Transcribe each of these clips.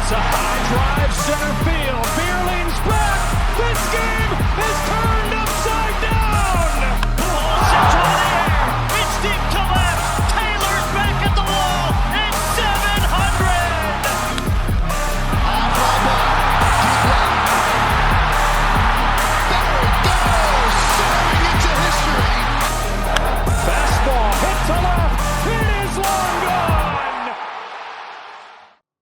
It's a high drive center field. Beer leans back. This game is turned upside down. Pujols into the air. It's deep to left. Taylor's back at the wall. It's 700. On fly ball. Deep right. There it goes. Soaring into history. Fastball hit to left. It is long gone.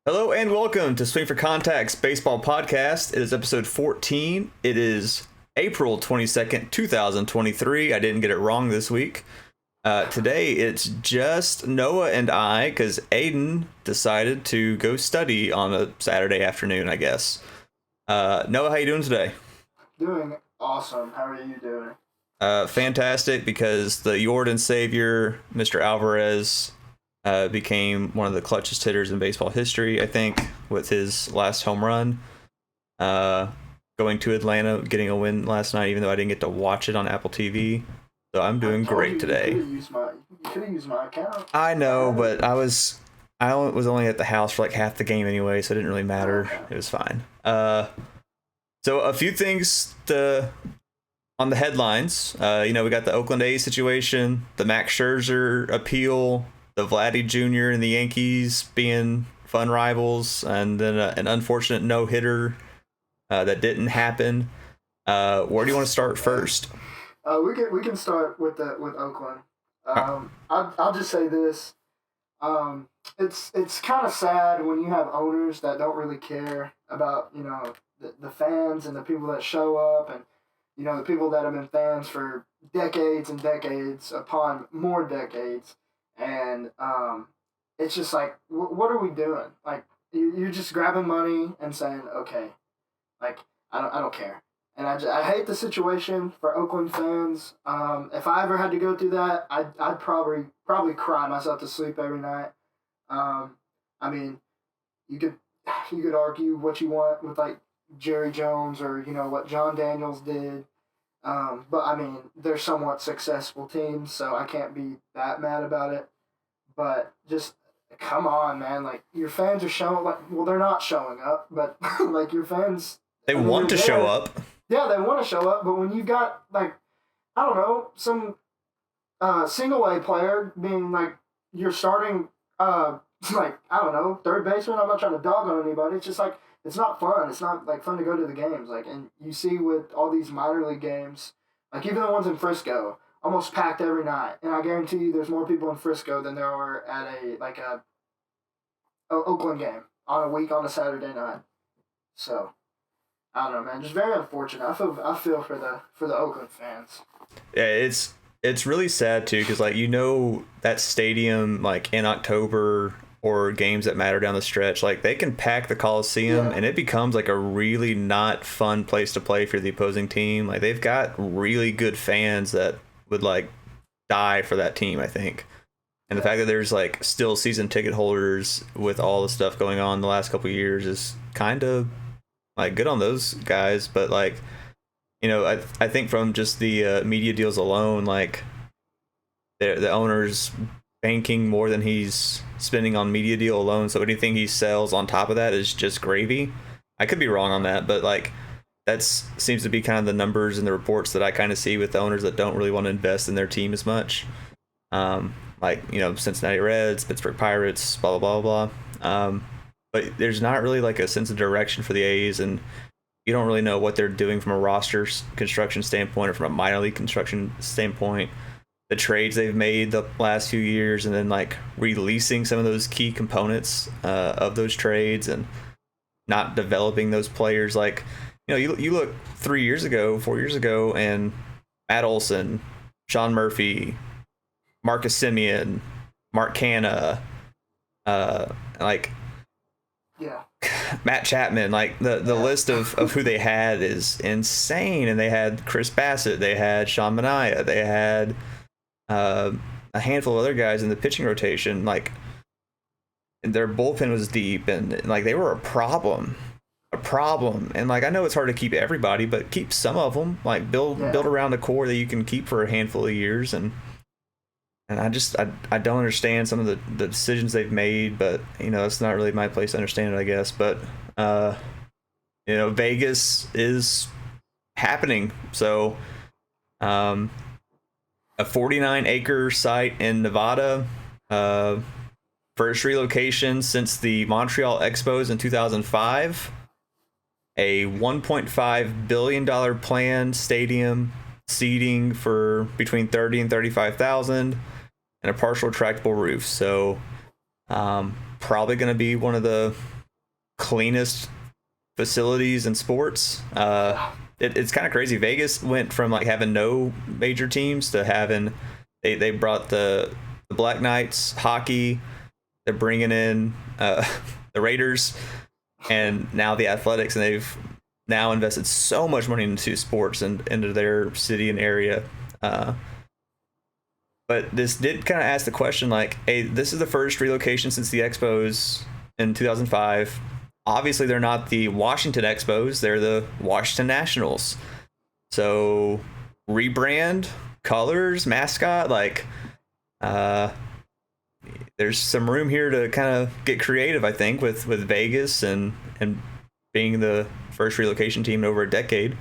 Hello and welcome to Swing for Contact's Baseball Podcast. It is episode 14. It is April 22nd, 2023. I didn't get it wrong this week. Today it's just Noah and I because Aiden decided to go study on a Saturday afternoon, I guess. Noah, how you doing today? Doing awesome. How are you doing? Fantastic, because the Jordan savior, Mr. Alvarez, became one of the clutchest hitters in baseball history, I think, with his last home run. Going to Atlanta, getting a win last night, even though I didn't get to watch it on Apple TV. So I'm doing great today. You could have used my account. I know, but I was only at the house for like half the game anyway, so it didn't really matter. It was fine. So a few things on the headlines. We got the Oakland A's situation, the Max Scherzer appeal, the Vladdy Jr. and the Yankees being fun rivals, and then an unfortunate no-hitter that didn't happen. Where do you want to start first? We can start with Oakland. I'll just say this. It's kind of sad when you have owners that don't really care about the fans and the people that show up, and the people that have been fans for decades and decades upon more decades. And it's just like, what are we doing? Like, you're just grabbing money and saying, okay, like, I don't care. And I hate the situation for Oakland fans. If I ever had to go through that, I'd probably cry myself to sleep every night. I mean, you could argue what you want with like Jerry Jones or what John Daniels did. But I mean, they're somewhat successful teams, so I can't be that mad about it. But just come on, man! Like, your fans are showing they're not showing up, but like your fans, They want to show up. Yeah, they want to show up, but when you've got some single A player being like your starting third baseman. I'm not trying to dog on anybody. It's just like, it's not fun. It's not like fun to go to the games. Like, and you see with all these minor league games, like even the ones in Frisco, almost packed every night. And I guarantee you, there's more people in Frisco than there are at a Oakland game on a Saturday night. So I don't know, man. Just very unfortunate. I feel for the Oakland fans. Yeah, it's really sad too, because that stadium, like in October or games that matter down the stretch, like they can pack the Coliseum and it becomes like a really not fun place to play for the opposing team. Like, they've got really good fans that would like die for that team, I think. And the fact that there's like still season ticket holders with all the stuff going on the last couple of years is kind of like good on those guys. But like, I think from just the media deals alone, like the owner's banking more than he's spending on media deal alone, so anything he sells on top of that is just gravy. I could be wrong on that, but like that seems to be kind of the numbers and the reports that I kind of see with the owners that don't really want to invest in their team as much. Cincinnati Reds, Pittsburgh Pirates, blah blah blah blah. But there's not really like a sense of direction for the A's, and you don't really know what they're doing from a roster construction standpoint or from a minor league construction standpoint. The trades they've made the last few years, and then like releasing some of those key components of those trades and not developing those players. Like, you look 4 years ago, and Matt Olson, Sean Murphy, Marcus Semien, Mark Canha, Matt Chapman, like the list of who they had is insane. And they had Chris Bassett, they had Sean Manaea, they had a handful of other guys in the pitching rotation. Like, and their bullpen was deep, and like they were a problem. And like, I know it's hard to keep everybody, but keep some of them. Like, build around a core that you can keep for a handful of years. And And I don't understand some of the decisions they've made, but it's not really my place to understand it, I guess. But Vegas is happening. So a 49-acre site in Nevada, first relocation since the Montreal Expos in 2005, a $1.5 billion planned stadium, seating for between 30 and 35,000, and a partial retractable roof. So probably going to be one of the cleanest facilities in sports. It's kind of crazy. Vegas went from like having no major teams to having they brought the Black Knights hockey. They're bringing in the Raiders, and now the Athletics, and they've now invested so much money into sports and into their city and area. But this did kind of ask the question, like, hey, this is the first relocation since the Expos in 2005. Obviously, they're not the Washington Expos. They're the Washington Nationals. So rebrand, colors, mascot, like there's some room here to kind of get creative, I think, with Vegas and being the first relocation team in over a decade.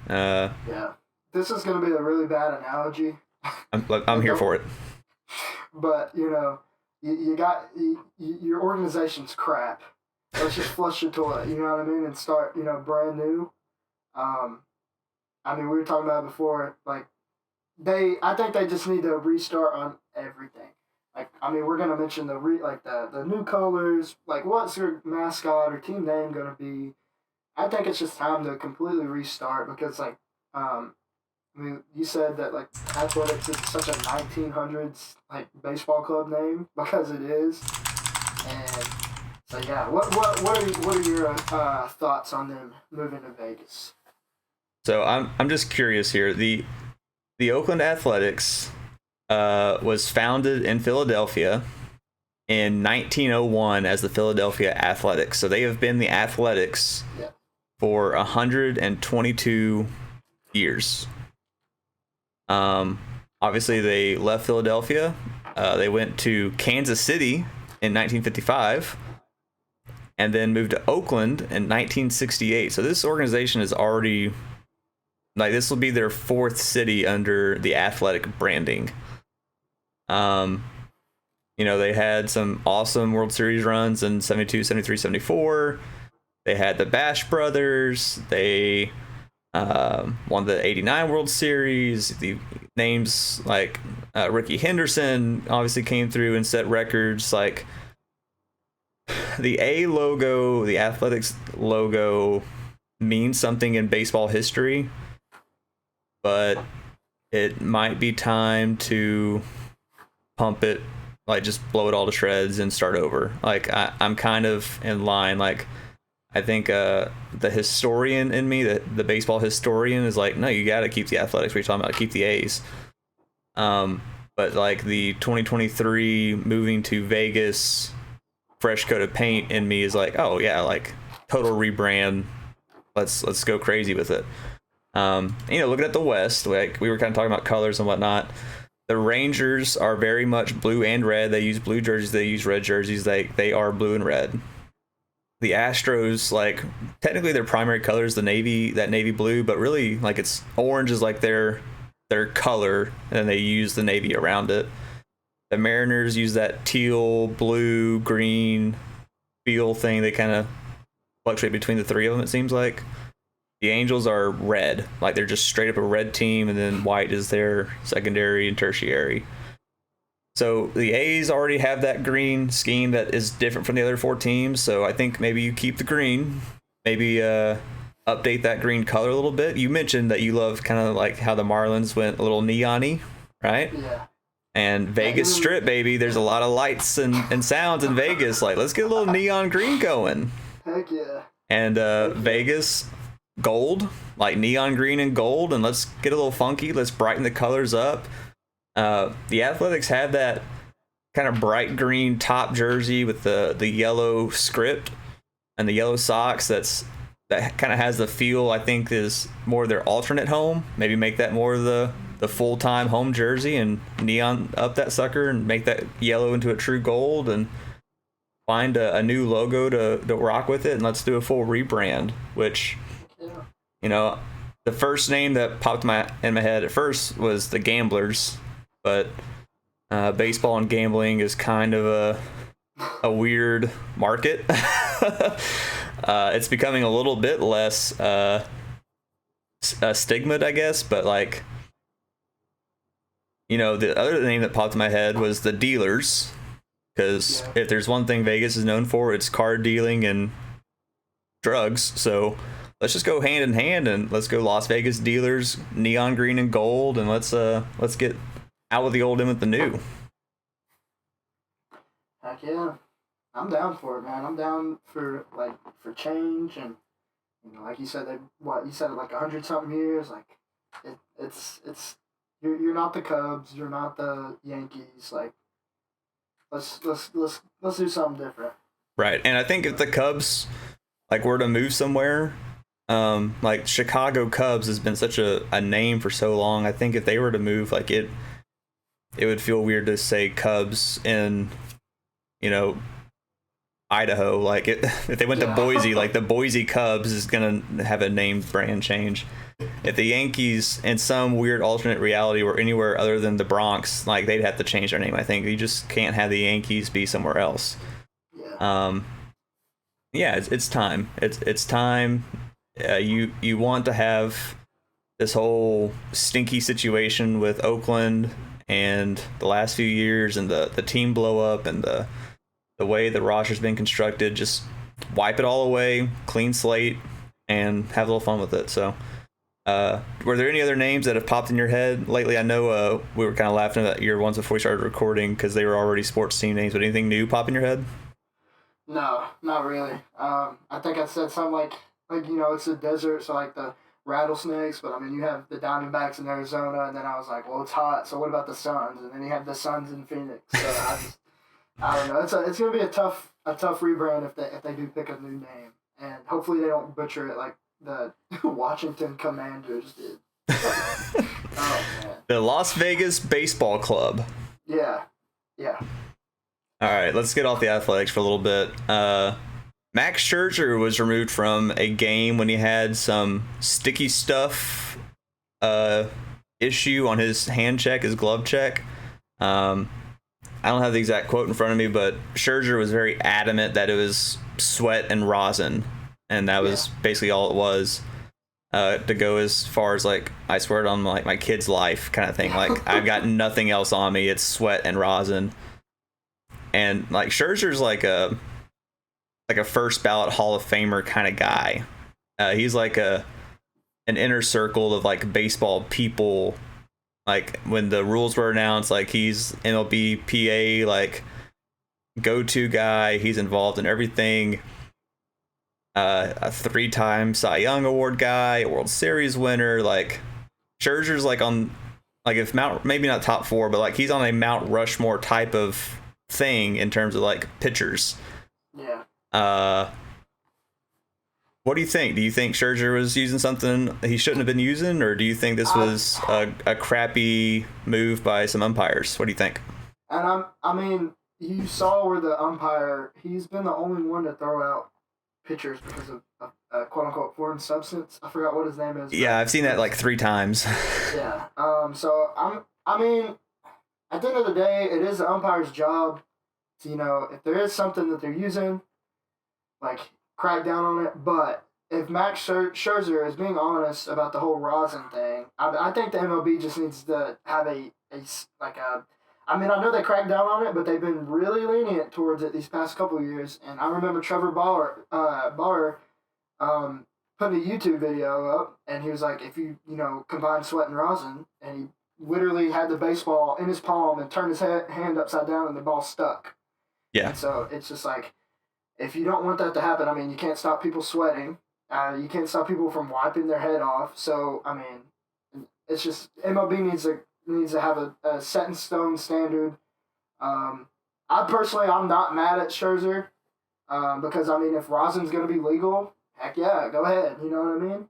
Yeah. This is going to be a really bad analogy. I'm here for it. But, you got your organization's crap. Let's just flush the toilet, you know what I mean, and start, brand new. We were talking about it before, like, I think they just need to restart on everything. Like, we're going to mention the new colors, like, what's your mascot or team name going to be? I think it's just time to completely restart because, like, you said that, like, Athletics is such a 1900s, like, baseball club name because it is. And so, yeah, what are your thoughts on them moving to Vegas? So I'm just curious here. The Oakland Athletics was founded in Philadelphia in 1901 as the Philadelphia Athletics. So they have been the Athletics for 122 years. Obviously, they left Philadelphia. They went to Kansas City in 1955. And then moved to Oakland in 1968. So this organization is already, like, this will be their fourth city under the Athletic branding. They had some awesome World Series runs in 72, 73, 74. They had the Bash Brothers. They won the 89 World Series. The names like Ricky Henderson obviously came through and set records. Like, the A logo, the Athletics logo, means something in baseball history, but it might be time to pump it, like, just blow it all to shreds and start over. Like, I'm kind of in line. Like, I think the historian in me, the baseball historian, is like, no, you got to keep the Athletics. We're talking about keep the A's. But like the 2023 moving to Vegas, fresh coat of paint in me is like, oh yeah, like total rebrand. Let's go crazy with it. Looking at the West, like we were kind of talking about colors and whatnot. The Rangers are very much blue and red. They use blue jerseys. They use red jerseys. They are blue and red. The Astros, like, technically their primary color is that navy blue, but really, like, it's orange is like their color, and they use the navy around it. The Mariners use that teal, blue, green feel thing. They kind of fluctuate between the three of them, it seems like. The Angels are red, like they're just straight up a red team, and then white is their secondary and tertiary. So the A's already have that green scheme that is different from the other four teams. So I think maybe you keep the green, maybe update that green color a little bit. You mentioned that you love kind of like how the Marlins went a little neon-y, right? Yeah. And Vegas Strip, baby, there's a lot of lights and sounds in Vegas. Like, let's get a little neon green going. Heck yeah. And Vegas gold, like neon green and gold, and let's get a little funky. Let's brighten the colors up. The Athletics have that kind of bright green top jersey with the yellow script and the yellow socks. That kind of has the feel, I think, is more their alternate home. Maybe make that more of the the full-time home jersey and neon up that sucker and make that yellow into a true gold and find a new logo to rock with it, and let's do a full rebrand. Which, you know, the first name that popped in my head at first was the Gamblers, but baseball and gambling is kind of a weird market. It's becoming a little bit less stigma, I guess, but like, you know, the other name that popped in my head was the Dealers, because if there's one thing Vegas is known for, it's card dealing and drugs. So let's just go hand in hand and let's go Las Vegas Dealers, neon green and gold, and let's get out with the old in with the new. Heck yeah. I'm down for it, man. I'm down for change, and you know, like you said, you said like 100-something years. Like it's you're not the Cubs, you're not the Yankees. Like let's do something different. Right, and I think if the Cubs like were to move somewhere, like Chicago Cubs has been such a name for so long. I think if they were to move, like it would feel weird to say Cubs in, you know, Idaho. Like if they went to Boise, like the Boise Cubs is gonna have a name brand change. If the Yankees in some weird alternate reality were anywhere other than the Bronx, like they'd have to change their name. I think you just can't have the Yankees be somewhere else. It's time. It's time. You want to have this whole stinky situation with Oakland and the last few years and the team blow up and the way the roster's been constructed, just wipe it all away, clean slate, and have a little fun with it. So, were there any other names that have popped in your head lately? I know we were kind of laughing at your ones before we started recording because they were already sports team names, but anything new pop in your head? No, not really. I think I said something like you know, it's a desert, so like the Rattlesnakes, but I mean, you have the Diamondbacks in Arizona, and then I was like, well, it's hot, so what about the Suns? And then you have the Suns in Phoenix. So I don't know. It's gonna be a tough rebrand if they do pick a new name, and hopefully they don't butcher it like the Washington Commanders did. Oh man. The Las Vegas Baseball Club. Yeah. All right, let's get off the Athletics for a little bit. Max Scherzer was removed from a game when he had some sticky stuff issue on his hand check, his glove check. I don't have the exact quote in front of me, but Scherzer was very adamant that it was sweat and rosin, and that was basically all it was. To go as far as like, I swear it on my kid's life kind of thing. Like, I've got nothing else on me. It's sweat and rosin. And like Scherzer's like a first ballot Hall of Famer kind of guy. He's like an inner circle of like baseball people. Like when the rules were announced, like he's MLB PA, like go-to guy. He's involved in everything. A 3-time Cy Young Award guy, a World Series winner. Like Scherzer's like on, like if maybe not top 4, but like he's on a Mount Rushmore type of thing in terms of like pitchers. Yeah. What do you think? Do you think Scherzer was using something he shouldn't have been using, or do you think this was a crappy move by some umpires? What do you think? And I mean, you saw where the umpire, he's been the only one to throw out pitchers because of a quote-unquote foreign substance. I forgot what his name is. Yeah, I've seen that like 3 times. Yeah. So I mean, at the end of the day, it is the umpire's job to, you know, if there is something that they're using, like, crack down on it. But if Max Scherzer is being honest about the whole rosin thing, I think the MLB just needs to have I mean, I know they cracked down on it, but they've been really lenient towards it these past couple of years. And I remember Trevor Bauer putting a YouTube video up, and he was like, if you combine sweat and rosin, and he literally had the baseball in his palm and turned his hand upside down, and the ball stuck. Yeah. And so it's just like, if you don't want that to happen, I mean, you can't stop people sweating. You can't stop people from wiping their head off. So, I mean, it's just MLB needs to have a set in stone standard. I'm not mad at Scherzer because, I mean, if rosin's going to be legal, heck yeah, go ahead. You know what I mean?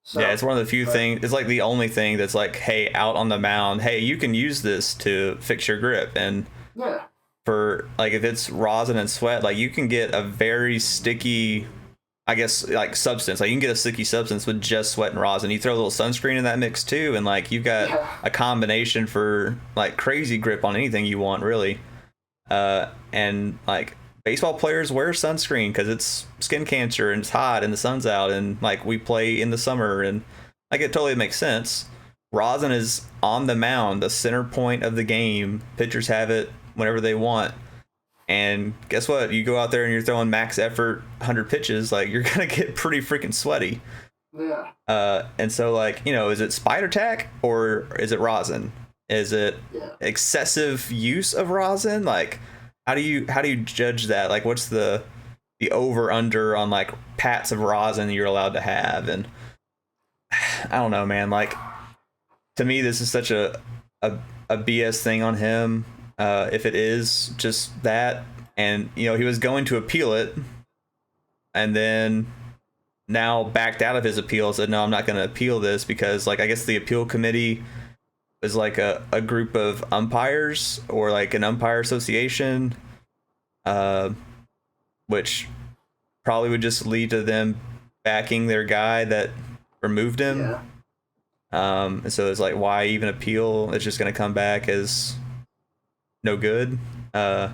So, yeah, it's one of the few things. It's like the only thing that's like, hey, out on the mound, hey, you can use this to fix your grip. And yeah, for like if it's rosin and sweat, like you can get a very sticky, I guess, like substance. Like you can get a sticky substance with just sweat and rosin. You throw a little sunscreen in that mix too, and like you've got a combination for like crazy grip on anything you want, really. And like baseball players wear sunscreen because it's skin cancer and it's hot and the sun's out, and like we play in the summer, and like it totally makes sense. Rosin is on the mound, the center point of the game. Pitchers have it whenever they want. And guess what? You go out there and you're throwing max effort 100 pitches, like you're going to get pretty freaking sweaty. Yeah. And so like, is it spider tack or is it rosin? Is it excessive use of rosin? Like how do you judge that? Like what's the over under on like pats of rosin you're allowed to have? And I don't know, man. Like to me, this is such a BS thing on him. If it is just that, and he was going to appeal it, and then now backed out of his appeal, said no, I'm not going to appeal this because like I guess the appeal committee is like a group of umpires or like an umpire association, which probably would just lead to them backing their guy that removed him. And so it's like, why even appeal? It's just going to come back as no good. But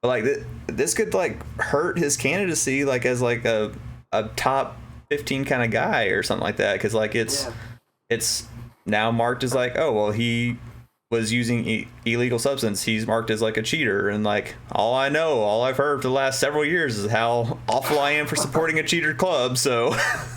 like this could like hurt his candidacy like as like a top 15 kind of guy or something like that, because like it's now marked as like, oh well, he was using illegal substance, he's marked as like a cheater, and like all I've heard for the last several years is how awful I am for supporting a cheater club. So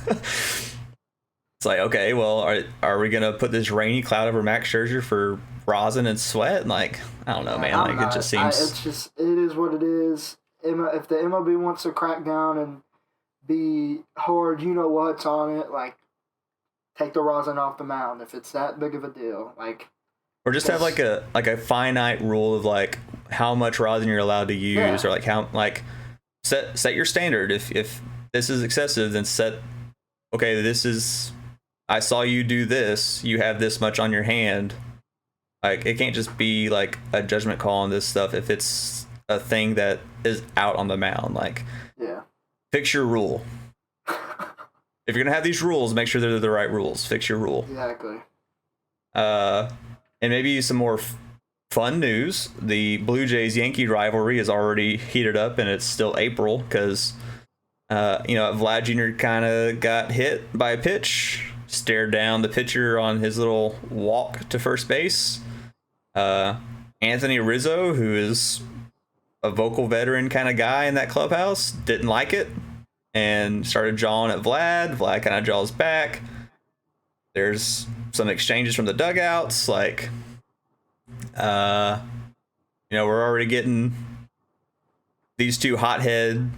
it's like, okay, well, are we gonna put this rainy cloud over Max Scherzer for rosin and sweat? Like I don't know, man. It just seems it is what it is. If the MLB wants to crack down and be hard, what's on it, like take the rosin off the mound if it's that big of a deal, like. Or just have like a finite rule of like how much rosin you're allowed to use, or like how like set your standard. If this is excessive, then this is, I saw you do this, you have this much on your hand. Like it can't just be like a judgment call on this stuff if it's a thing that is out on the mound. Like fix your rule. If you're gonna have these rules, make sure they're the right rules. Fix your rule. Exactly. And maybe some more fun news. The Blue Jays-Yankee rivalry is already heated up, and it's still April because, Vlad Jr. kind of got hit by a pitch, stared down the pitcher on his little walk to first base. Anthony Rizzo, who is a vocal veteran kind of guy in that clubhouse, didn't like it and started jawing at Vlad. Vlad kind of jaws back. There's some exchanges from the dugouts, like, we're already getting these two hothead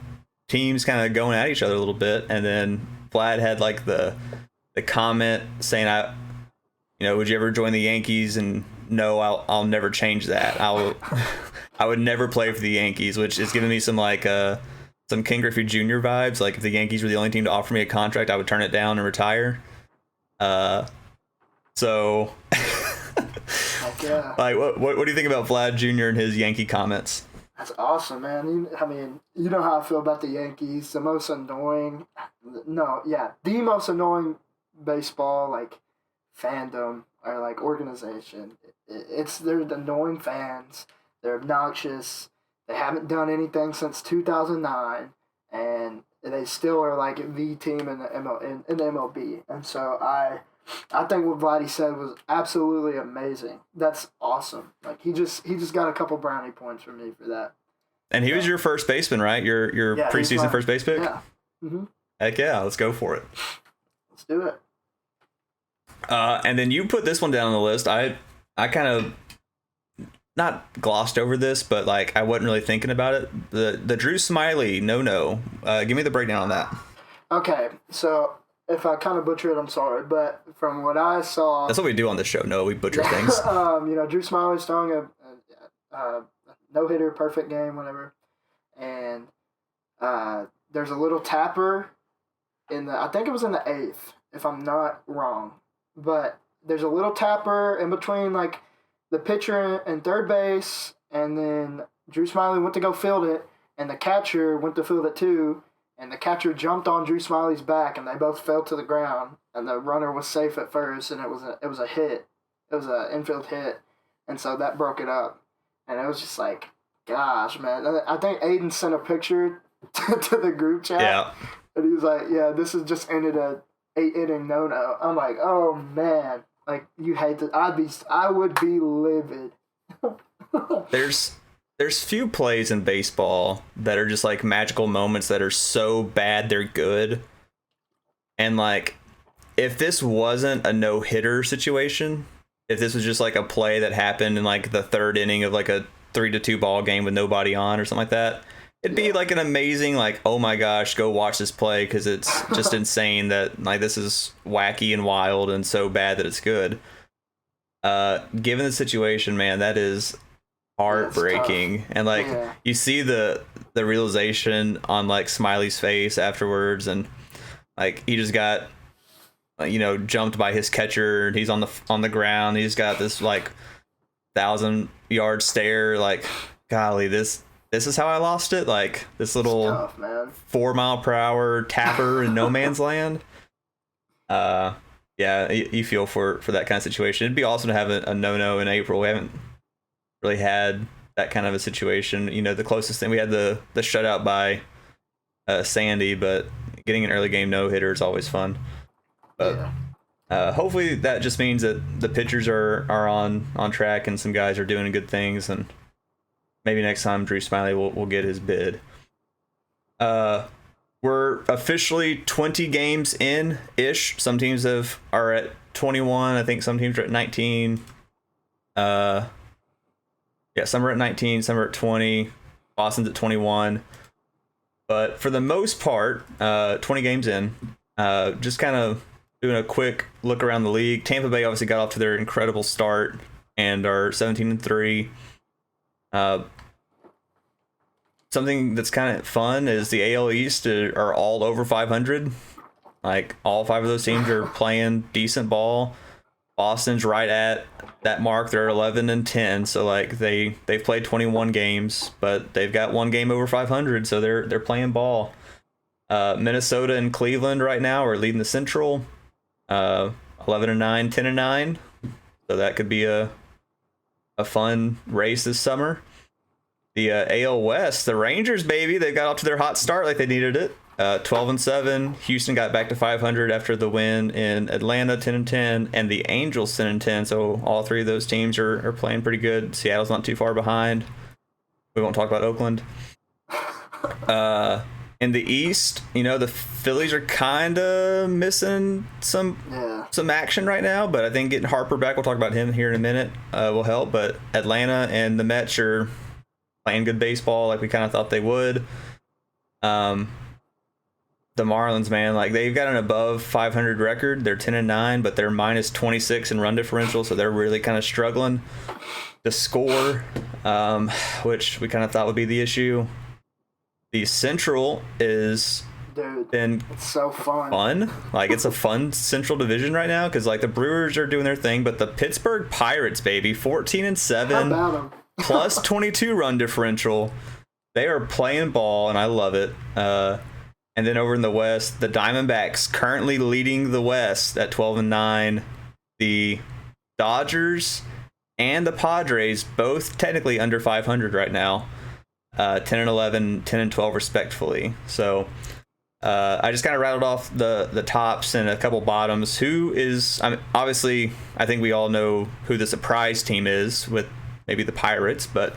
teams kind of going at each other a little bit, and then Vlad had like the comment saying, would you ever join the Yankees? And no, I'll never change that. I would never play for the Yankees, which is giving me some like some Ken Griffey Jr. vibes. Like if the Yankees were the only team to offer me a contract, I would turn it down and retire. So like what do you think about Vlad Jr. and his Yankee comments? That's awesome, man. You know how I feel about the Yankees. The most annoying baseball like fandom or like organization. They're the annoying fans. They're obnoxious. They haven't done anything since 2009, and they still are like the team in the MLB. And so I think what Vladdy said was absolutely amazing. That's awesome. Like he just got a couple brownie points from me for that. And he was your first baseman, right? Your preseason first base pick? Yeah. Mm-hmm. Heck yeah, let's go for it. Let's do it. And then you put this one down on the list. I kind of not glossed over this, but like I wasn't really thinking about it. The Drew Smiley no. Give me the breakdown on that. Okay, so if I kind of butcher it, I'm sorry, but from what I saw, that's what we do on this show. No, we butcher things. Drew Smiley's throwing a no-hitter, perfect game, whatever, and there's a little tapper I think it was in the 8th, if I'm not wrong. But there's a little tapper in between, like, the pitcher and third base, and then Drew Smiley went to go field it, and the catcher went to field it too, and the catcher jumped on Drew Smiley's back, and they both fell to the ground, and the runner was safe at first, and it was a hit. It was an infield hit, and so that broke it up. And it was just like, gosh, man. I think Aiden sent a picture to the group chat, Yeah. and he was like, yeah, this has just ended a 8-inning no-no. I'm like, oh, man. Like, you hate this. I would be livid. There's few plays in baseball that are just like magical moments that are so bad they're good. And like, if this wasn't a no-hitter situation, if this was just like a play that happened in like the third inning of like a 3-2 ball game with nobody on or something like that, it'd be like an amazing, like, oh my gosh, go watch this play, because it's just insane that like this is wacky and wild and so bad that it's good. Given the situation, man, that is heartbreaking. And like, you see the realization on like Smiley's face afterwards, and like he just got jumped by his catcher, and he's on the ground. He's got this like 1,000-yard stare, like, golly, this is how I lost it. Like this little tough, man. 4-mile-per-hour tapper in no man's land. Yeah, you feel for that kind of situation. It'd be awesome to have a no-no in April. We haven't really had that kind of a situation. The closest thing we had the shutout by Sandy, but getting an early game no-hitter is always fun. But hopefully that just means that the pitchers are on track and some guys are doing good things, and maybe next time Drew Smiley will get his bid. We're officially 20 games in-ish. Some teams are at 21. I think some teams are at 19. Some are at 19, some are at 20. Boston's at 21. But for the most part, 20 games in. Just kind of doing a quick look around the league. Tampa Bay obviously got off to their incredible start and are 17-3. Something that's kind of fun is the AL East are all over 500. Like, all 5 of those teams are playing decent ball. Boston's right at that mark. They're 11-10, so like they've played 21 games, but they've got 1 game over 500, so they're playing ball. Minnesota and Cleveland right now are leading the Central, 11-9, 10-9. So that could be a fun race this summer. The AL West, the Rangers, baby, they got off to their hot start like they needed it. 12-7. Houston got back to 500 after the win in Atlanta, 10-10, and the Angels 10-10. So all 3 of those teams are playing pretty good. Seattle's not too far behind. We won't talk about Oakland. In the East, the Phillies are kind of missing some action right now, but I think getting Harper back, we'll talk about him here in a minute, will help. But Atlanta and the Mets are playing good baseball like we kind of thought they would. The Marlins, man, like they've got an above 500 record. They're 10-9, but they're minus 26 in run differential, so they're really kind of struggling to score, which we kind of thought would be the issue. The Central is it's so fun. Like, it's a fun Central division right now because like the Brewers are doing their thing, but the Pittsburgh Pirates, baby, 14-7, plus 22 run differential. They are playing ball, and I love it. And then over in the West, the Diamondbacks currently leading the West at 12-9. The Dodgers and the Padres both technically under 500 right now. 10-11, 10-12 respectively. So I just kind of rattled off the tops and a couple bottoms. Obviously, I think we all know who the surprise team is with maybe the Pirates, but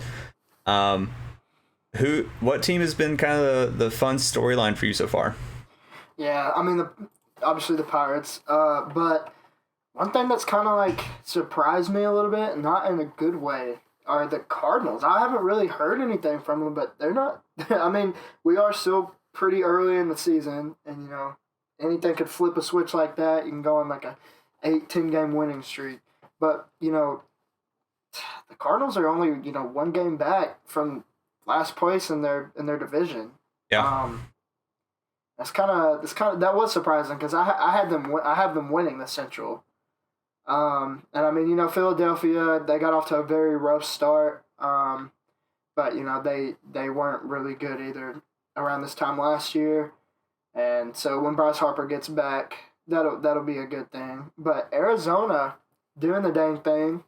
what team has been kind of the fun storyline for you so far? Yeah, I mean, obviously the Pirates, but one thing that's kind of like surprised me a little bit, not in a good way, are the Cardinals. I haven't really heard anything from them, but they're not. I mean, we are still pretty early in the season, and anything could flip a switch like that. You can go on like a 8-10 game winning streak, but the Cardinals are only 1 game back from last place in their division. Yeah. That was surprising because I have them winning the Central. And I mean, you know, Philadelphia, they got off to a very rough start. But you know, they weren't really good either around this time last year. And so when Bryce Harper gets back, that'll be a good thing. But Arizona doing the dang thing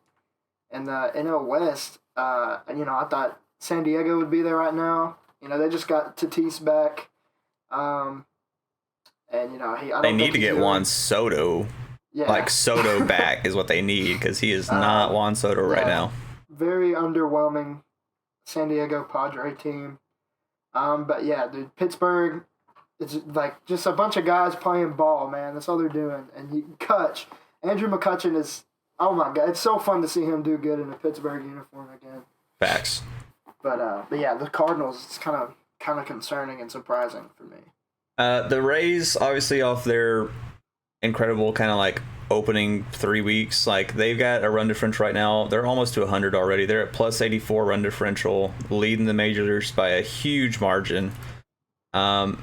in the NL West. You know, I thought San Diego would be there right now. You know, they just got Tatis back. And you know, they need to get Juan Soto. Yeah. Like Soto back is what they need because he is not Juan Soto right now. Very underwhelming San Diego Padre team. But yeah, dude, Pittsburgh, it's like just a bunch of guys playing ball, man. That's all they're doing. And Andrew McCutchen is, oh my God, it's so fun to see him do good in a Pittsburgh uniform again. Facts. But yeah, the Cardinals, it's kind of concerning and surprising for me. The Rays, obviously off their incredible kind of like opening 3 weeks, like they've got a run differential right now. They're almost to 100 already. They're at plus 84 run differential, leading the majors by a huge margin. The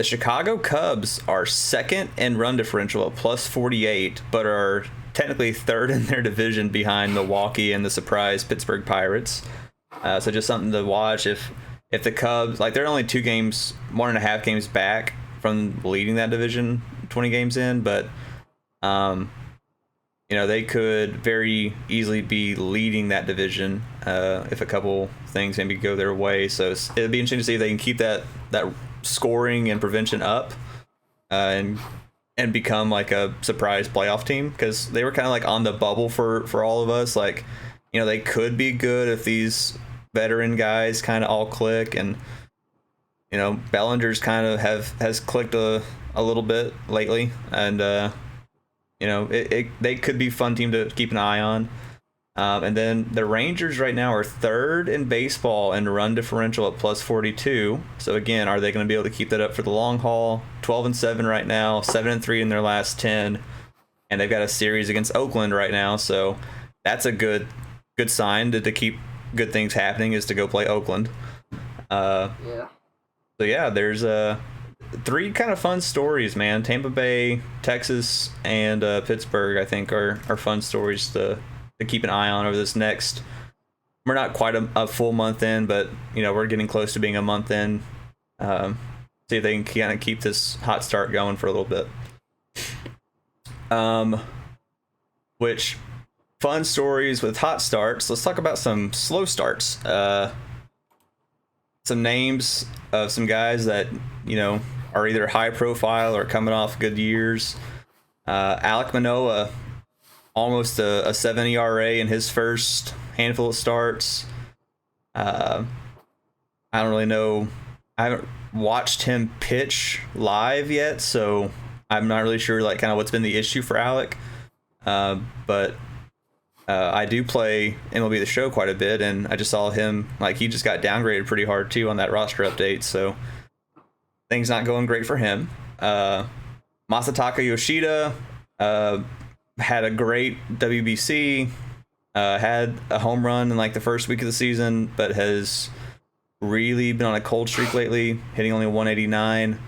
Chicago Cubs are second in run differential at plus 48, but are technically third in their division behind Milwaukee and the surprise Pittsburgh Pirates. So just something to watch. If the Cubs, like they're only 1.5 games back from leading that division 20 games in, but you know, they could very easily be leading that division if a couple things maybe go their way. So it'd be interesting to see if they can keep that scoring and prevention up and become like a surprise playoff team, because they were kind of like on the bubble for all of us. Like, you know, they could be good if these veteran guys kind of all click, and you know, Bellinger's kind of has clicked a little bit lately, and you know, they could be a fun team to keep an eye on. And then the Rangers right now are third in baseball in run differential at plus 42. So again, are they going to be able to keep that up for the long haul? 12-7 right now, 7-3 in their last 10, and they've got a series against Oakland right now. So that's a good sign to keep good things happening, is to go play Oakland. Yeah. So yeah, there's three kind of fun stories, man. Tampa Bay, Texas, and Pittsburgh, I think, are fun stories to keep an eye on over this next. We're not quite a full month in, but you know, we're getting close to being a month in. See if they can kind of keep this hot start going for a little bit. Which fun stories with hot starts. Let's talk about some slow starts. Some names of some guys that, you know, are either high profile or coming off good years. Alek Manoah, almost a 7 ERA in his first handful of starts. I don't really know. I haven't watched him pitch live yet, so I'm not really sure like kind of what's been the issue for Alek. But I do play MLB The Show quite a bit, and I just saw him, like, he just got downgraded pretty hard too on that roster update, so things not going great for him. Masataka Yoshida had a great WBC, had a home run in like the first week of the season, but has really been on a cold streak lately, hitting only 189.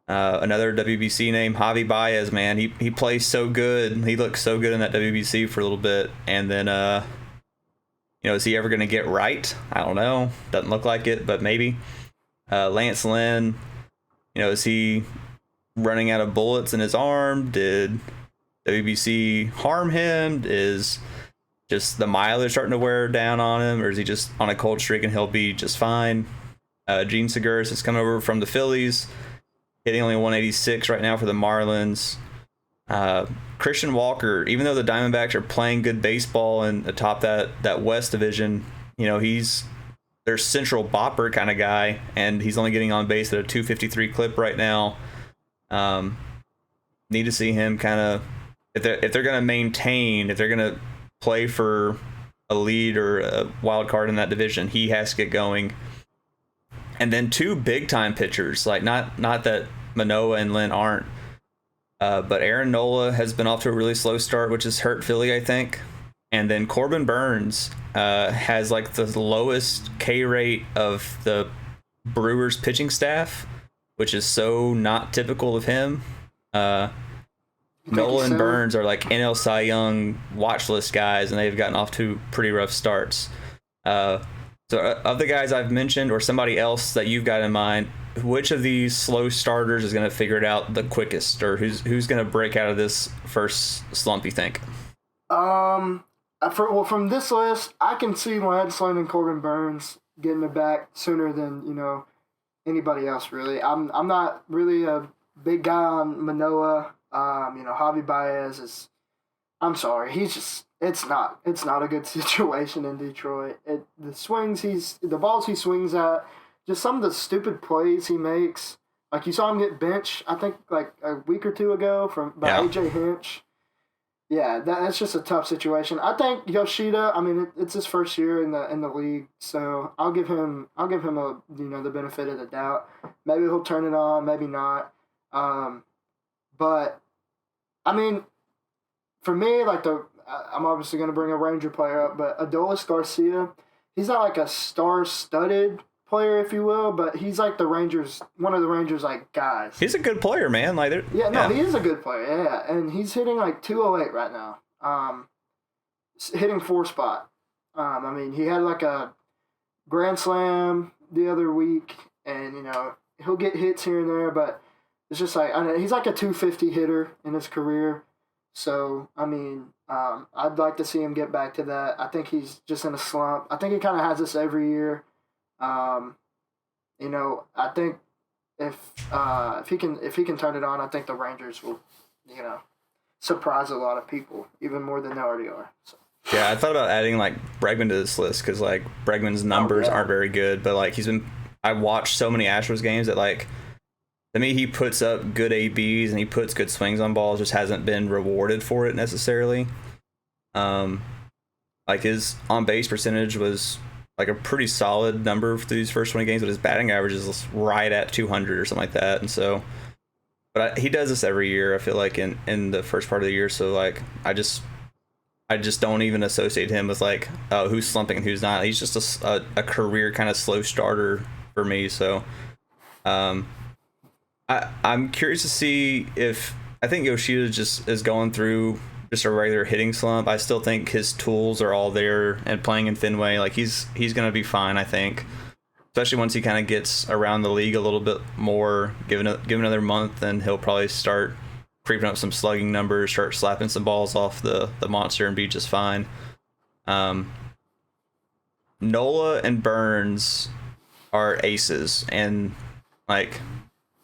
Another WBC name, Javi Baez, man, he plays so good. He looked so good in that WBC for a little bit, and then you know, is he ever going to get right? I don't know. Doesn't look like it, but maybe. Lance Lynn, you know, is he running out of bullets in his arm? Did WBC harm him? Is just the mileage starting to wear down on him, or is he just on a cold streak and he'll be just fine? Gene Segura has come over from the Phillies, hitting only 186 right now for the Marlins. Christian Walker, even though the Diamondbacks are playing good baseball and atop that West division, you know, he's their central bopper kind of guy, and he's only getting on base at a 253 clip right now. Need to see him kind of, if they're going to maintain, if they're going to play for a lead or a wild card in that division, he has to get going. And then two big time pitchers, like not that Manoah and Lynn aren't, but Aaron Nola has been off to a really slow start, which has hurt Philly, I think. And then Corbin Burns has like the lowest K rate of the Brewers pitching staff. which is so not typical of him. Nola and Burns are like NL Cy Young watch list guys, and they've gotten off to pretty rough starts. So of the guys I've mentioned, or somebody else that you've got in mind, which of these slow starters is going to figure it out the quickest, or who's going to break out of this first slump, you think? From this list, I can see Lance Sloan and Corbin Burns getting it back sooner than, anybody else, really. I'm not really a big guy on Manoah. Javi Baez is, I'm sorry, it's not a good situation in Detroit. The balls he swings at, just some of the stupid plays he makes. Like, you saw him get benched, I think, like a week or two ago by AJ Hinch. Yeah, that's just a tough situation. I think Yoshida, it's his first year in the league, so I'll give him the benefit of the doubt. Maybe he'll turn it on, maybe not. But for me, I'm obviously going to bring a Ranger player up, but Adolis Garcia, he's not like a star-studded player, if you will, but he's like one of the Rangers guys. He's a good player, man. He is a good player. Yeah, and he's hitting 208 right now. Hitting 4 spot. He had a grand slam the other week, and he'll get hits here and there, but it's just he's like a 250 hitter in his career. So I'd like to see him get back to that. I think he's just in a slump. I think he kind of has this every year. I think if he can turn it on, I think the Rangers will, surprise a lot of people even more than they already are. So. Yeah, I thought about adding Bregman to this list because Bregman's numbers aren't very good, but I watched so many Astros games that to me he puts up good ABs and he puts good swings on balls, just hasn't been rewarded for it necessarily. His on base percentage was a pretty solid number for these first 20 games, but his batting average is right at 200 or something like that. And so, he does this every year, I feel like, in the first part of the year. So, I just don't even associate him with, who's slumping and who's not. He's just a career kind of slow starter for me. So, I'm curious to see if, I think Yoshida just is going through just a regular hitting slump. I still think his tools are all there, and playing in Fenway, he's going to be fine, I think. Especially once he kind of gets around the league a little bit more, give another month, and he'll probably start creeping up some slugging numbers, start slapping some balls off the monster and be just fine. Nola and Burns are aces, and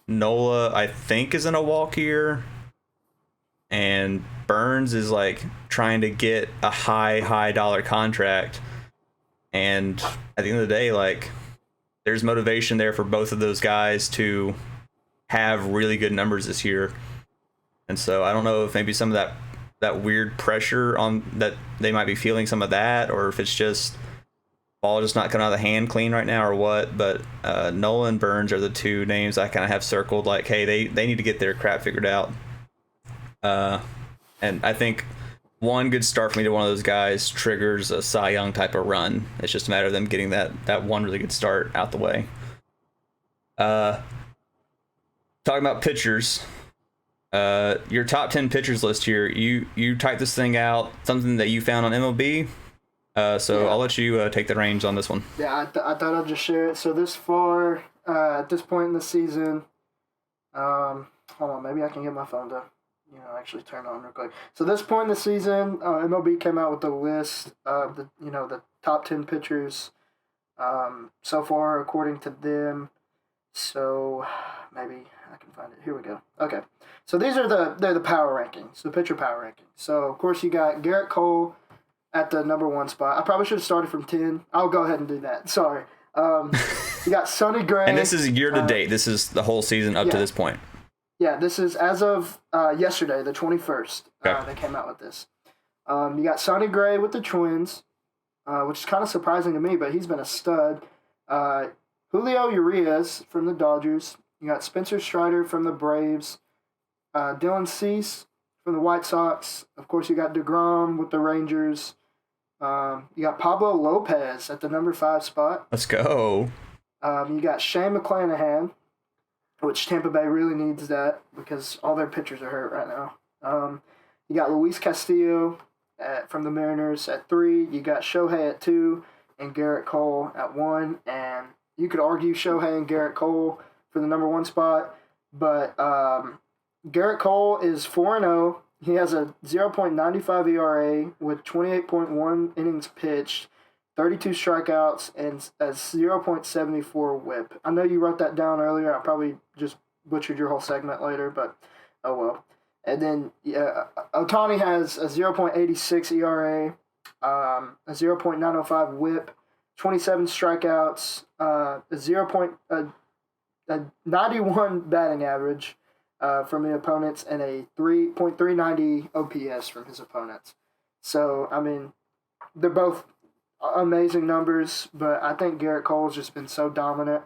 Nola, I think, is in a walk year, and Burns is trying to get a high dollar contract. And at the end of the day, there's motivation there for both of those guys to have really good numbers this year. And so I don't know if maybe some of that weird pressure on that they might be feeling some of that, or if it's just ball just not coming out of the hand clean right now or what. But Nola and Burns are the two names I kind of have circled, hey, they need to get their crap figured out. And I think one good start for me to one of those guys triggers a Cy Young type of run. It's just a matter of them getting that one really good start out the way. Talking about pitchers, your top 10 pitchers list here, you typed this thing out, something that you found on MLB. So I'll let you take the reins on this one. Yeah, I thought I'd just share it. So this far, at this point in the season, hold on, maybe I can get my phone to actually turn on real quick. So this point in the season, MLB came out with a list of the top 10 pitchers so far according to them. So maybe I can find it. Here we go. Okay. So these are the power rankings, the pitcher power rankings. So of course you got Garrett Cole at the number 1 spot. I probably should have started from 10. I'll go ahead and do that. Sorry. You got Sonny Gray. And this is year to date. This is the whole season up to this point. Yeah, this is as of yesterday, the 21st. Okay. They came out with this. You got Sonny Gray with the Twins, which is kind of surprising to me, but he's been a stud. Julio Urias from the Dodgers. You got Spencer Strider from the Braves. Dylan Cease from the White Sox. Of course, you got DeGrom with the Rangers. You got Pablo Lopez at the number 5 spot. Let's go. You got Shane McClanahan which Tampa Bay really needs that because all their pitchers are hurt right now. You got Luis Castillo from the Mariners at 3. You got Shohei at 2 and Garrett Cole at 1. And you could argue Shohei and Garrett Cole for the number 1 spot, but Garrett Cole is 4-0. He has a 0.95 ERA with 28.1 innings pitched, 32 strikeouts, and a 0.74 whip. I know you wrote that down earlier. I probably just butchered your whole segment later, but oh well. And then Ohtani has a 0.86 ERA, a 0.905 whip, 27 strikeouts, a 91 batting average from the opponents, and a 3.390 OPS from his opponents. So, I mean, they're both amazing numbers, but I think Garrett Cole's just been so dominant,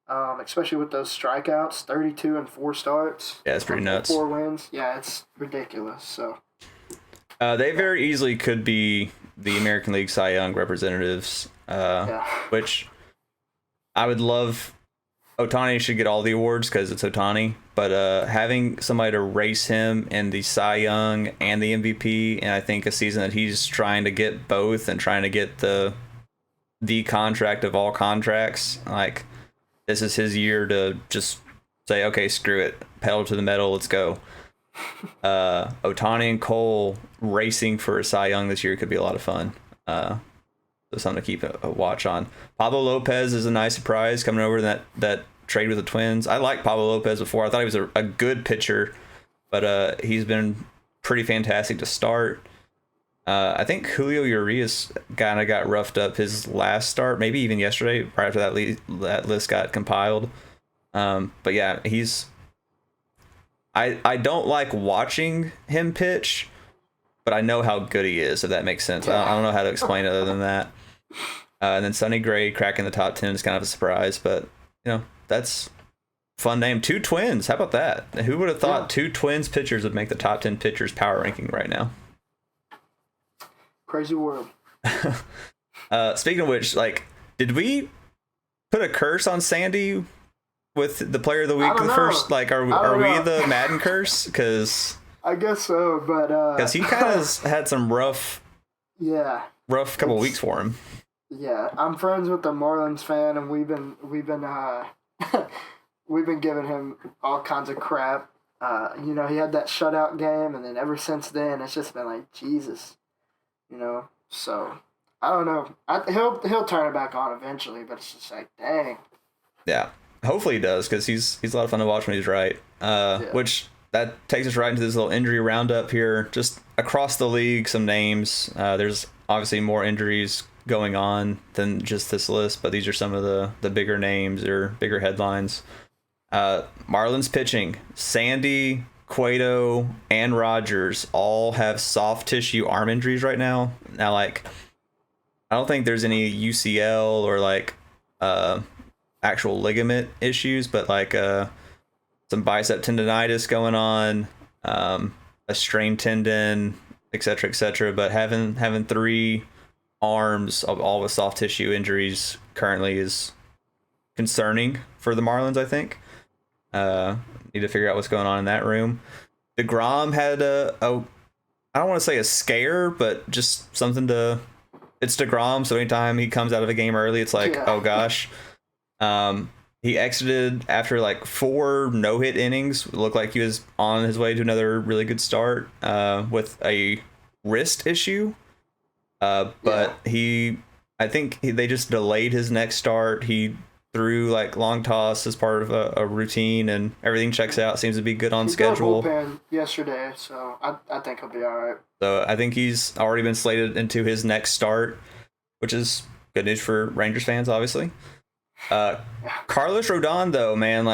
especially with those strikeouts, 32 and 4 starts. Yeah, it's pretty nuts. 4 wins. Yeah, it's ridiculous. So they very easily could be the American League Cy Young representatives, which I would love. Ohtani should get all the awards because it's Ohtani, but having somebody to race him in the Cy Young and the MVP, and I think a season that he's trying to get both and trying to get the contract of all contracts, like this is his year to just say, okay, screw it, pedal to the metal, let's go. Ohtani and Cole racing for a Cy Young this year could be a lot of fun. So something to keep a watch on. Pablo Lopez is a nice surprise coming over that trade with the Twins. I liked Pablo Lopez before. I thought he was a good pitcher, but he's been pretty fantastic to start. I think Julio Urias kind of got roughed up his last start, maybe even yesterday, right after that list got compiled. But yeah, I don't like watching him pitch, but I know how good he is, if that makes sense. I don't know how to explain it other than that. And then Sonny Gray cracking the top 10 is kind of a surprise, but that's fun name. 2 Twins. How about that? Who would have thought 2 Twins pitchers would make the top 10 pitchers power ranking right now? crazy world. Speaking of which, did we put a curse on Sandy with the player of the week first? Are we the Madden curse? Because I guess so, but because he kind of had some rough couple weeks for him. Yeah, I'm friends with the Marlins fan, and we've been we've been giving him all kinds of crap. He had that shutout game, and then ever since then, it's just been like, Jesus, So I don't know. He'll turn it back on eventually, but it's just like, dang. Yeah, hopefully he does, because he's a lot of fun to watch when he's right. Which that takes us right into this little injury roundup here, just across the league. Some names. There's obviously more injuries going on than just this list, but these are some of the bigger names or bigger headlines. Marlins pitching, Sandy, Cueto, and Rogers all have soft tissue arm injuries right now. Now, I don't think there's any UCL or actual ligament issues, but some bicep tendonitis going on, a strained tendon, etc. But having 3 arms of all with soft tissue injuries currently is concerning for the Marlins, I think. Need to figure out what's going on in that room. DeGrom had I don't want to say a scare, but just something it's DeGrom, so anytime he comes out of a game early, it's oh gosh. He exited after 4 no-hit innings. It looked like he was on his way to another really good start with a wrist issue. But I think they just delayed his next start. He threw long toss as part of a routine, and everything checks out. Seems to be good on schedule. He got a bullpen yesterday, so I think he'll be all right. So I think he's already been slated into his next start, which is good news for Rangers fans, obviously. Carlos Rodon, though, man,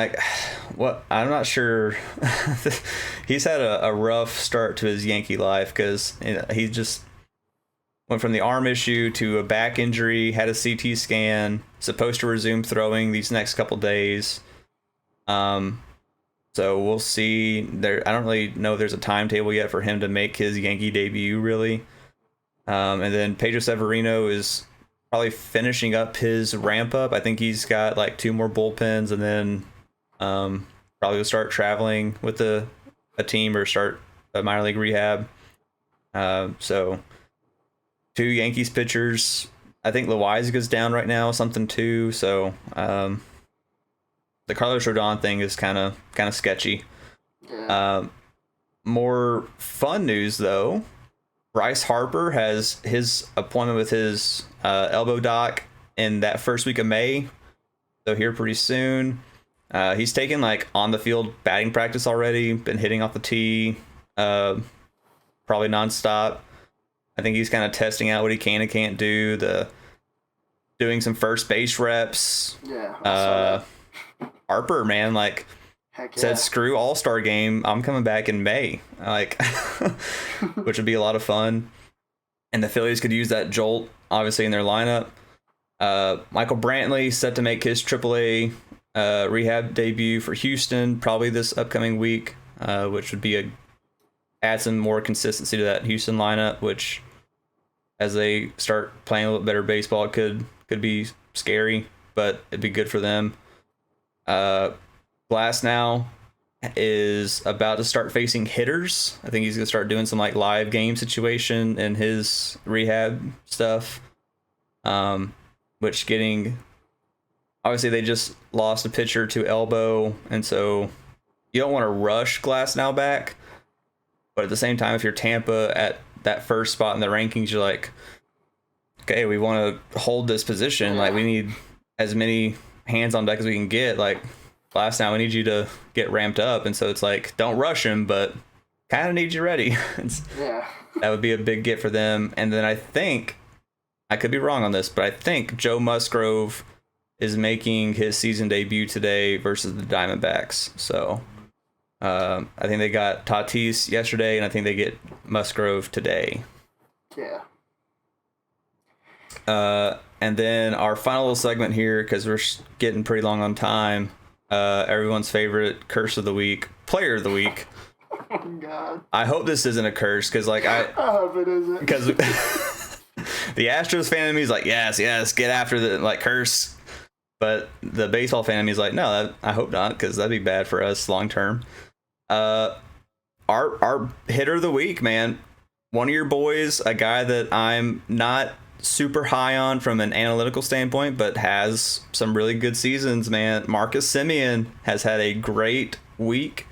what? I'm not sure. He's had a rough start to his Yankee life, because he just went from the arm issue to a back injury, had a CT scan, supposed to resume throwing these next couple days. So we'll see. I don't really know if there's a timetable yet for him to make his Yankee debut, really. And then Pedro Severino is probably finishing up his ramp up. I think he's got 2 more bullpens, and then probably will start traveling with a team or start a minor league rehab. So 2 Yankees pitchers. I think Loaiza's down right now, something too. So the Carlos Rodon thing is kind of sketchy. Yeah. More fun news though. Bryce Harper has his appointment with his elbow doc in that first week of May. So here pretty soon. He's taken like on the field batting practice already, been hitting off the tee, probably nonstop. I think he's kind of testing out what he can and can't do. Doing some first base reps. Yeah. Harper, man, like Heck yeah. said, screw All-Star game. I'm coming back in May, like, which would be a lot of fun. And the Phillies could use that jolt, obviously, in their lineup. Michael Brantley set to make his AAA rehab debut for Houston probably this upcoming week, which would be add some more consistency to that Houston lineup, which as they start playing a little better baseball could be scary, but it'd be good for them. Glass now is about to start facing hitters. I think he's gonna start doing some like live game situation in his rehab stuff. Which obviously they just lost a pitcher to elbow, and so you don't want to rush Glass now back. But at the same time, if you're Tampa at that first spot in the rankings, you're like, okay, we want to hold this position. Like, we need as many hands on deck as we can get. Like, Glass now, we need you to get ramped up. And so it's like, don't rush him, but kind of need you ready. That would be a big get for them. And then I think, I could be wrong on this, but I think Joe Musgrove is making his season debut today versus the Diamondbacks. So I think they got Tatis yesterday, and I think they get Musgrove today. Yeah. And then our final little segment here, because we're getting pretty long on time. Everyone's favorite curse of the week, player of the week. Oh God. I hope this isn't a curse, because like I hope it isn't. Because the Astros fan of me is like, yes, get after the like curse. But the baseball fan of me is like, no, I hope not, because that'd be bad for us long term. Our hitter of the week, man, one of your boys, a guy that I'm not super high on from an analytical standpoint, but has some really good seasons, man. Marcus Semien has had a great week.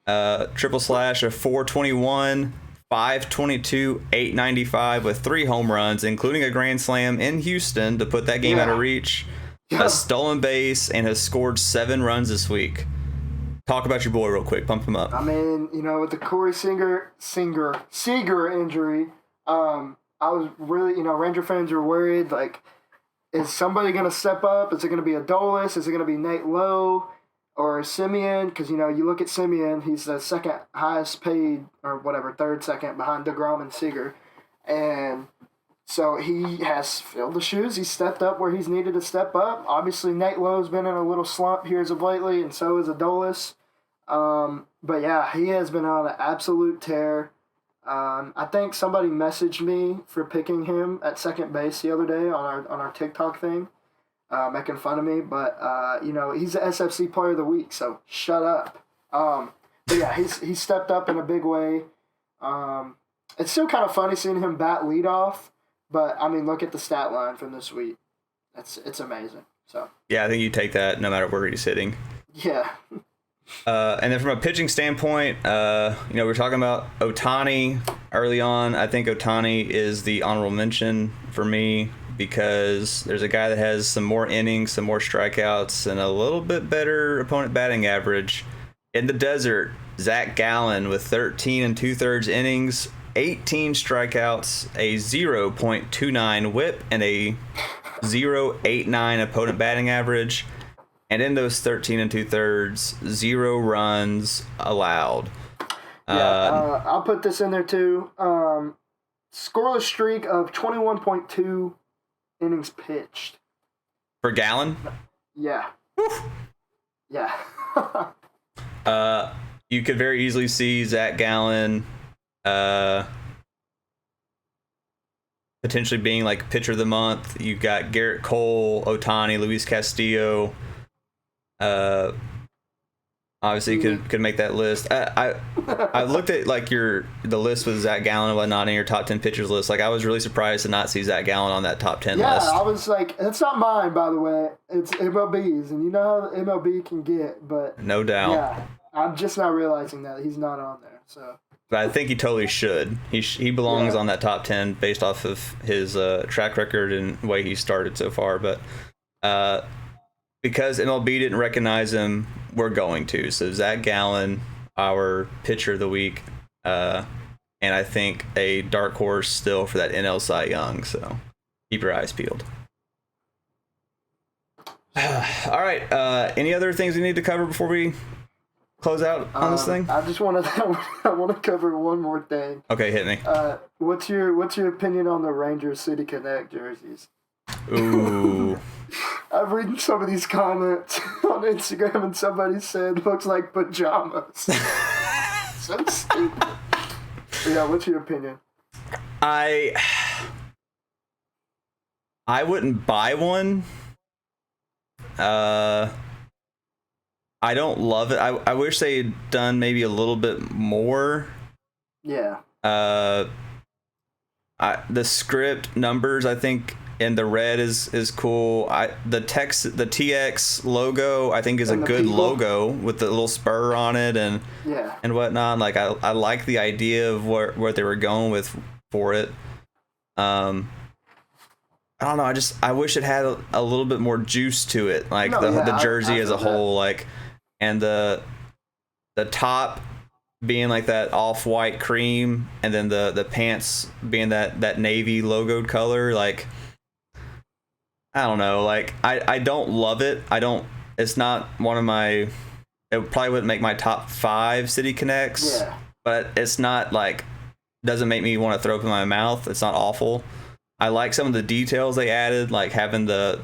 Triple slash of 421, 522, 895 with 3 home runs, including a grand slam in Houston to put that game out of reach. A stolen base, and has scored 7 runs this week. Talk about your boy real quick. Pump him up. I mean, with the Corey Seager injury, I was really, Ranger fans were worried, like, is somebody going to step up? Is it going to be Adolis? Is it going to be Nate Lowe or Semien? Because, you look at Semien, he's the second highest paid, or whatever, third second behind DeGrom and Seager. And so he has filled the shoes. He's stepped up where he's needed to step up. Obviously, Nate Lowe's been in a little slump here as of lately, and so is Adolis. But yeah, he has been on an absolute tear. I think somebody messaged me for picking him at second base the other day on our TikTok thing, making fun of me. But he's the SFC Player of the Week, so shut up. But yeah, he's stepped up in a big way. It's still kind of funny seeing him bat leadoff. But, I mean, look at the stat line from this week. It's amazing. So yeah, I think you take that no matter where he's hitting. Yeah. And then from a pitching standpoint, we're talking about Ohtani early on. I think Ohtani is the honorable mention for me because there's a guy that has some more innings, some more strikeouts, and a little bit better opponent batting average. In the desert, Zach Gallen with 13 2/3 innings, 18 strikeouts, a 0.29 whip, and a 0.89 opponent batting average. And in those 13 2/3, 0 runs allowed. Yeah, I'll put this in there too. Scoreless streak of 21.2 innings pitched. For Gallen? Yeah. Woof. Yeah. You could very easily see Zach Gallen potentially being like pitcher of the month. You've got Garrett Cole, Ohtani, Luis Castillo. obviously could make that list. I looked at like the list with Zach Gallen and whatnot in your top 10 pitchers list. Like I was really surprised to not see Zach Gallen on that top 10 list. Yeah, I was like, it's not mine, by the way. It's MLB's, and you know how MLB can get, but no doubt. Yeah, I'm just not realizing that he's not on there. So, but I think he totally should. He belongs on that top 10 based off of his track record and the way he started so far. But because MLB didn't recognize him, we're going to. So Zach Gallen, our pitcher of the week, and I think a dark horse still for that NL Cy Young. So keep your eyes peeled. All right. Any other things we need to cover before we close out on this thing? I just want to cover one more thing. Okay, hit me. What's your opinion on the Rangers City Connect jerseys? Ooh. I've read some of these comments on Instagram, and somebody said looks like pajamas. So stupid. Yeah, what's your opinion? I wouldn't buy one. I don't love it. I wish they'd done maybe a little bit more. Yeah. The script numbers, I think, and the red is cool. The TX logo, I think, is a good logo with the little spur on it and whatnot. Like I like the idea of what they were going with for it. I don't know. I wish it had a little bit more juice to it, like the jersey as a whole, like, and the top being like that off-white cream, and then the pants being that navy logoed color. Like, I don't know. Like, I don't love it. It's not one of my. It probably wouldn't make my top 5 City Connects. Yeah. But it's not like, doesn't make me want to throw up in my mouth. It's not awful. I like some of the details they added, like having the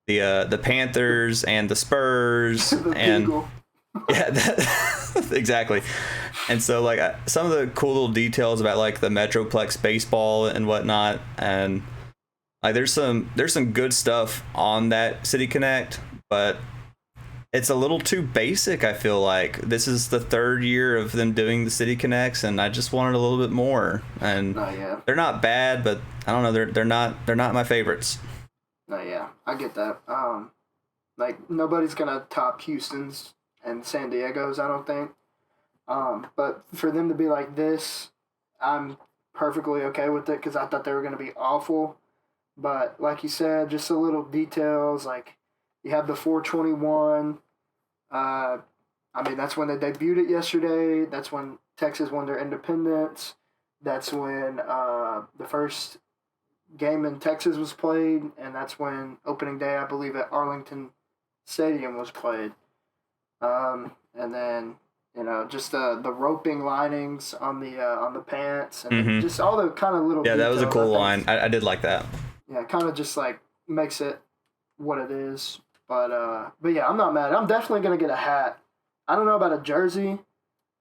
Panthers and the Spurs and exactly. And so like some of the cool little details about like the Metroplex baseball and whatnot, and like there's some good stuff on that City Connect, but it's a little too basic. I feel like this is the 3rd year of them doing the City Connects, and I just wanted a little bit more. And they're not bad, but I don't know. They're not my favorites. No, yeah, I get that. Like nobody's gonna top Houston's and San Diego's, I don't think. But for them to be like this, I'm perfectly okay with it because I thought they were gonna be awful. But like you said, just the little details, like. You have the 421. I mean, that's when they debuted it yesterday. That's when Texas won their independence. That's when the first game in Texas was played, and that's when opening day, I believe, at Arlington Stadium was played. And then just the roping linings on the pants, and just all the kind of little. Yeah, that was a cool line. I did like that. Yeah, kind of just like makes it what it is. But yeah, I'm not mad. I'm definitely gonna get a hat. I don't know about a jersey,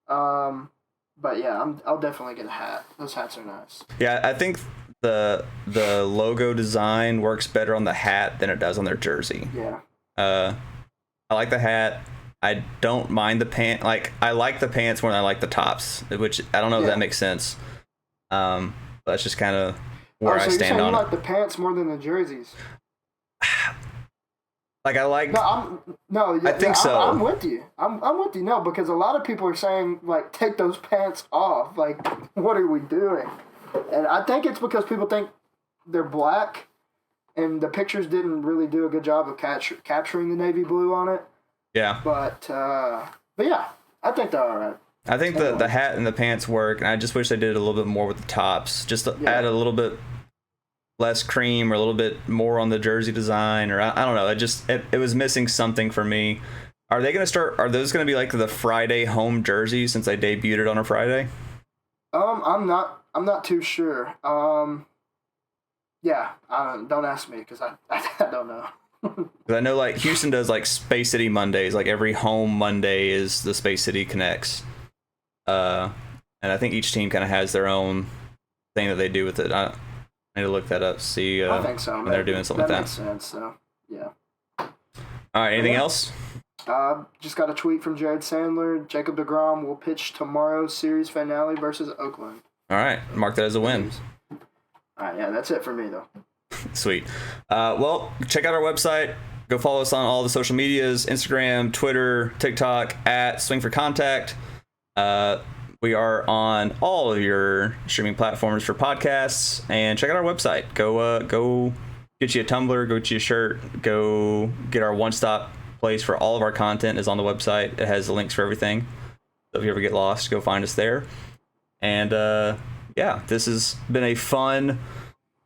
but yeah, I'll definitely get a hat. Those hats are nice. Yeah, I think the logo design works better on the hat than it does on their jersey. Yeah. I like the hat. I don't mind the pant. Like, I like the pants more than I like the tops, which I don't know if that makes sense. But that's just kind of where I stand on it. You like the pants more than the jerseys? Like, I like. I think so. I'm with you. I'm with you. No, because a lot of people are saying, like, take those pants off. Like, what are we doing? And I think it's because people think they're black, and the pictures didn't really do a good job of capturing the navy blue on it. Yeah. But yeah, I think they're all right. I think the hat and the pants work, and I just wish they did a little bit more with the tops. Just to add a little bit less cream or a little bit more on the jersey design, or I don't know. It was missing something for me. Are those going to be like the Friday home jerseys since they debuted it on a Friday? I'm not too sure. Yeah, don't ask me because I don't know. Because I know like Houston does like Space City Mondays. Like every home Monday is the Space City Connects. And I think each team kind of has their own thing that they do with it. I need to look that up. See, I think so. When they're doing something like that. Makes sense. So yeah. All right. Anything else? Just got a tweet from Jared Sandler. Jacob deGrom will pitch tomorrow's series finale versus Oakland. All right, mark that as a win. All right, yeah, that's it for me, though. Sweet. Well, check out our website. Go follow us on all the social medias, Instagram, Twitter, TikTok, at Swing for Contact. We are on all of your streaming platforms for podcasts. And check out our website. Go get you a tumbler, go get you a shirt, go get our one-stop place for all of our content is on the website. It has the links for everything. So if you ever get lost, go find us there. And yeah, this has been a fun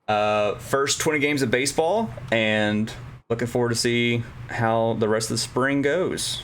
first 20 games of baseball, and looking forward to see how the rest of the spring goes.